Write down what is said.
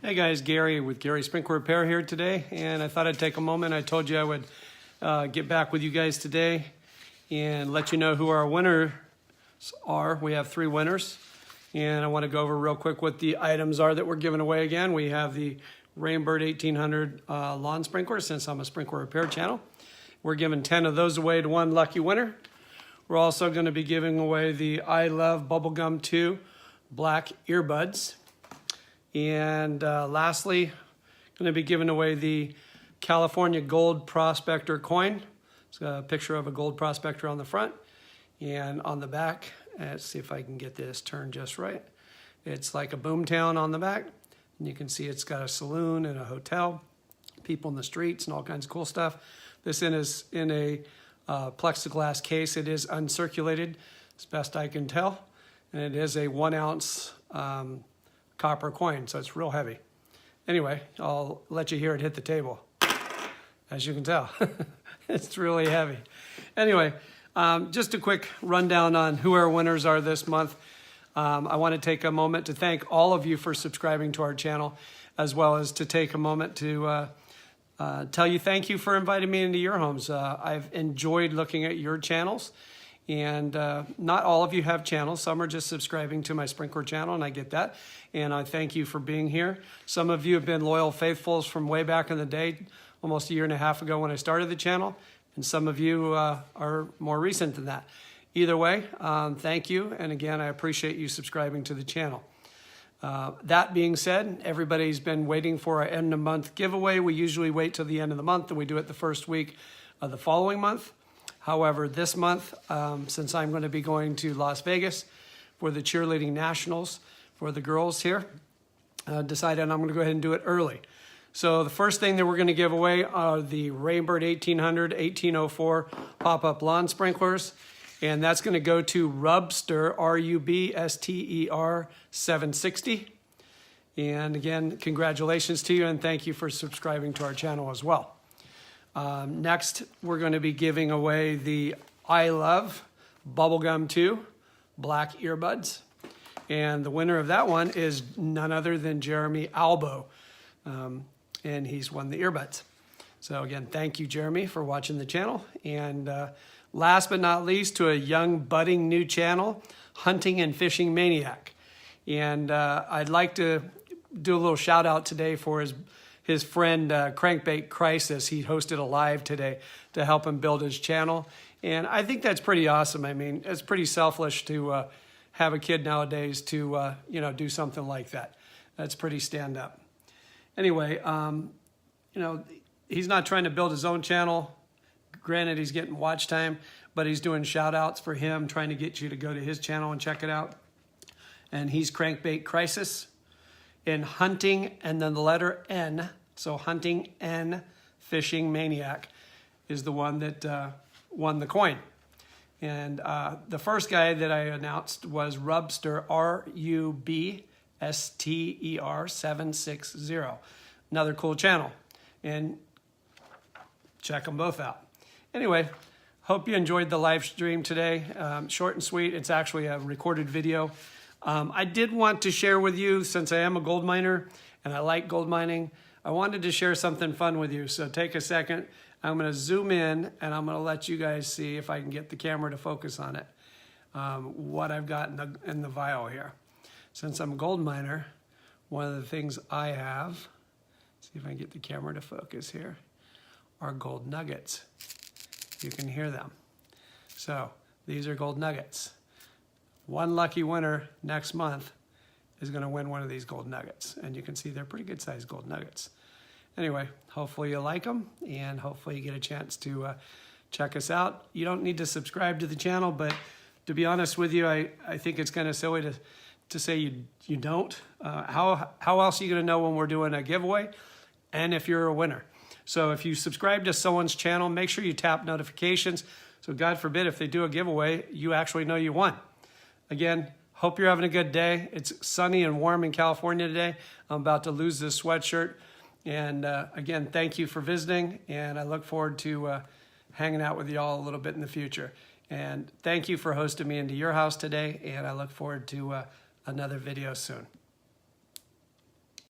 Hey guys, Gary with Gary Sprinkler Repair here today, and I thought I'd take a moment. I told you I would get back with you guys today and let you know who our winners are. We have 3 winners, and I want to go over real quick what the items are that we're giving away again. We have the Rainbird 1800 lawn sprinkler, since I'm a sprinkler repair channel. We're giving 10 of those away to one lucky winner. We're also going to be giving away the I Love Bubblegum 2 black earbuds. And lastly, going to be giving away the California Gold Prospector coin. It's a picture of a gold prospector on the front, and on the back, let's see if I can get this turned just right. It's like a boomtown on the back, and you can see it's got a saloon and a hotel, people in the streets, and all kinds of cool stuff. This is in a plexiglass case. It is uncirculated, as best I can tell, and it is a 1 ounce copper coin, so it's real heavy. Anyway, I'll let you hear it hit the table. As you can tell, it's really heavy. Anyway, just a quick rundown on who our winners are this month. I want to take a moment to thank all of you for subscribing to our channel, as well as to take a moment to tell you thank you for inviting me into your homes. I've enjoyed looking at your channels. And not all of you have channels. Some are just subscribing to my sprinkler channel, and I get that. And I thank you for being here. Some of you have been loyal faithfuls from way back in the day, almost 1.5 years ago when I started the channel. And some of you are more recent than that. Either way, thank you. And again, I appreciate you subscribing to the channel. That being said, everybody's been waiting for our end of month giveaway. We usually wait till the end of the month, and we do it the first week of the following month. However, this month, since I'm going to be going to Las Vegas for the cheerleading nationals for the girls here, decided I'm going to go ahead and do it early. So the first thing that we're going to give away are the Rainbird 1800 1804 pop-up lawn sprinklers, and that's going to go to Rubster, R-U-B-S-T-E-R 760. And again, congratulations to you, and thank you for subscribing to our channel as well. Next, we're going to be giving away the I Love Bubblegum 2 black earbuds. And the winner of that one is none other than Jeremy Albo. And he's won the earbuds. So again, thank you, Jeremy, for watching the channel. And last but not least, to a young, budding new channel, Hunting and Fishing Maniac. And I'd like to do a little shout out today for his friend Crankbait Crisis. He hosted a live today to help him build his channel. And I think that's pretty awesome. I mean, it's pretty selfish to have a kid nowadays to, do something like that. That's pretty stand up. Anyway, he's not trying to build his own channel. Granted, he's getting watch time, but he's doing shout outs for him, trying to get you to go to his channel and check it out. And he's Crankbait Crisis. In Hunting and then the letter N, so Hunting and Fishing Maniac is the one that won the coin. And the first guy that I announced was Rubster, R-U-B-S-T-E-R 760. Another cool channel. And check them both out. Anyway, hope you enjoyed the live stream today. Short and sweet. It's actually a recorded video. I did want to share with you, since I am a gold miner and I like gold mining, I wanted to share something fun with you. So take a second. I'm going to zoom in and I'm going to let you guys see, if I can get the camera to focus on it, what I've got in the vial here. Since I'm a gold miner, one of the things I have, see if I can get the camera to focus here, are gold nuggets. You can hear them. So these are gold nuggets. One lucky winner next month is going to win one of these gold nuggets. And you can see they're pretty good sized gold nuggets. Anyway, hopefully you like them, and hopefully you get a chance to check us out. You don't need to subscribe to the channel, but to be honest with you, I think it's kind of silly to say you don't. How else are you going to know when we're doing a giveaway and if you're a winner? So if you subscribe to someone's channel, make sure you tap notifications. So God forbid, if they do a giveaway, you actually know you won. Again, hope you're having a good day. It's sunny and warm in California today. I'm about to lose this sweatshirt. And again, thank you for visiting. And I look forward to hanging out with you all a little bit in the future. And thank you for hosting me into your house today. And I look forward to another video soon.